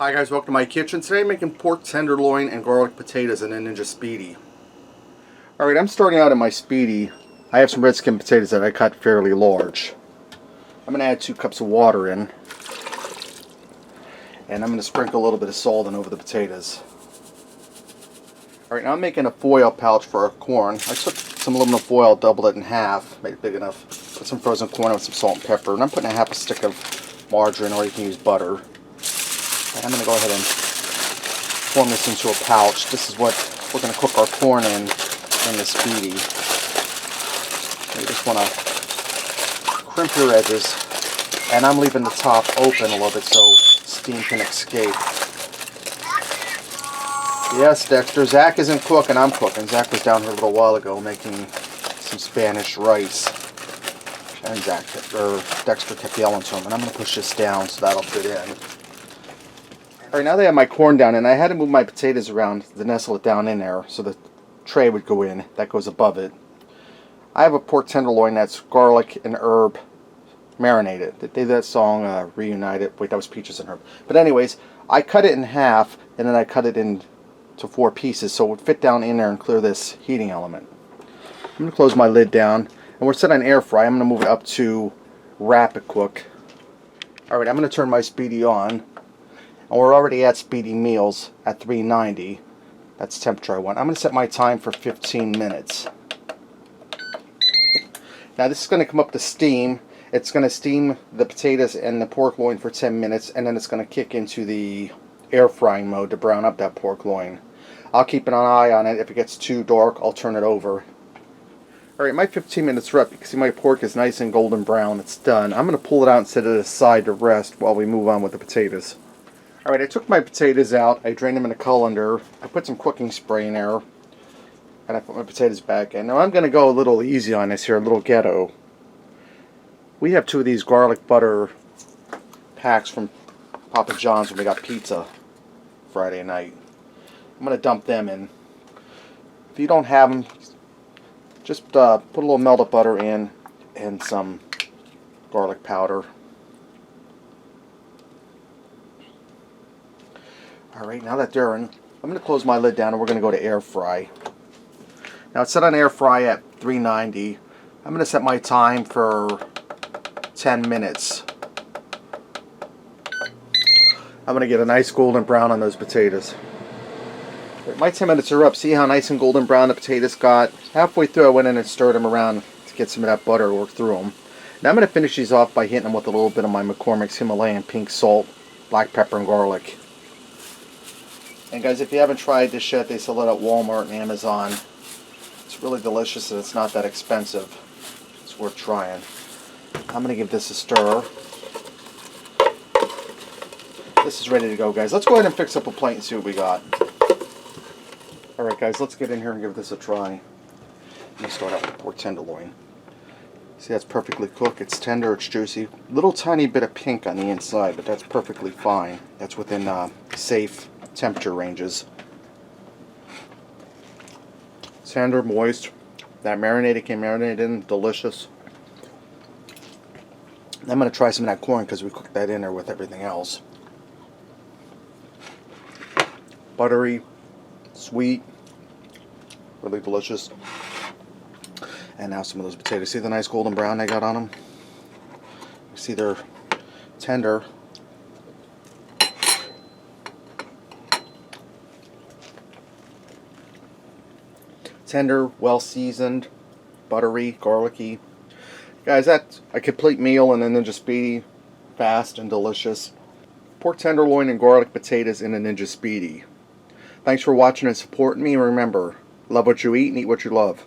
Hi guys, welcome to my kitchen. Today I'm making pork tenderloin and garlic potatoes in a Ninja Speedi. Alright, I'm starting out in my Speedi. I have some red skin potatoes that I cut fairly large. I'm going to add 2 cups of water in. And I'm going to sprinkle a little bit of salt in over the potatoes. Alright, now I'm making a foil pouch for our corn. I took some aluminum foil, doubled it in half, made it big enough. Put some frozen corn with some salt and pepper. And I'm putting a half a stick of margarine, or you can use butter. And I'm going to go ahead and form this into a pouch. This is what we're going to cook our corn in the Speedi. You just want to crimp your edges, and I'm leaving the top open a little bit so steam can escape. Yes, Dexter, Zach isn't cooking, I'm cooking. Zach was down here a little while ago making some Spanish rice. And Dexter kept yelling to him, and I'm going to push this down so that'll fit in. Alright, now that I have my corn down, and I had to move my potatoes around to nestle it down in there so the tray would go in. That goes above it. I have a pork tenderloin that's garlic and herb marinated. They did that song, Reunited. Wait, that was Peaches and Herb. But anyways, I cut it in half, and then I cut it into 4 pieces so it would fit down in there and clear this heating element. I'm going to close my lid down, and we're set on air fry. I'm going to move it up to rapid cook. Alright, I'm going to turn my Speedi on. And we're already at Speedi meals at 390. That's temperature I want. I'm going to set my time for 15 minutes. Now this is going to come up to steam. It's going to steam the potatoes and the pork loin for 10 minutes, and then it's going to kick into the air frying mode to brown up that pork loin. I'll keep an eye on it. If it gets too dark, I'll turn it over. Alright, my 15 minutes are up. You can see my pork is nice and golden brown. It's done. I'm going to pull it out and set it aside to rest while we move on with the potatoes. Alright, I took my potatoes out, I drained them in a colander, I put some cooking spray in there, and I put my potatoes back in. Now I'm going to go a little easy on this here, a little ghetto. We have 2 of these garlic butter packs from Papa John's when we got pizza Friday night. I'm going to dump them in. If you don't have them, just put a little melted butter in and some garlic powder. Alright, now that they're in, I'm going to close my lid down and we're going to go to air fry. Now it's set on air fry at 390. I'm going to set my time for 10 minutes. I'm going to get a nice golden brown on those potatoes. My 10 minutes are up. See how nice and golden brown the potatoes got? Halfway through I went in and stirred them around to get some of that butter to work through them. Now I'm going to finish these off by hitting them with a little bit of my McCormick's Himalayan pink salt, black pepper, and garlic. And guys, if you haven't tried this yet, they sell it at Walmart and Amazon. It's really delicious and it's not that expensive. It's worth trying. I'm going to give this a stir. This is ready to go, guys. Let's go ahead and fix up a plate and see what we got. Alright guys, let's get in here and give this a try. Let me start out with pork tenderloin. See, that's perfectly cooked. It's tender, it's juicy. Little tiny bit of pink on the inside, but that's perfectly fine. That's within safe temperature ranges. Tender, moist. That marinated came marinated in, delicious. I'm going to try some of that corn because we cooked that in there with everything else. Buttery, sweet, really delicious. And now some of those potatoes. See the nice golden brown they got on them? You see they're tender. Tender, well seasoned, buttery, garlicky. Guys, that's a complete meal in a Ninja Speedi. Fast and delicious. Pork tenderloin and garlic potatoes in a Ninja Speedi. Thanks for watching and supporting me. And remember, love what you eat and eat what you love.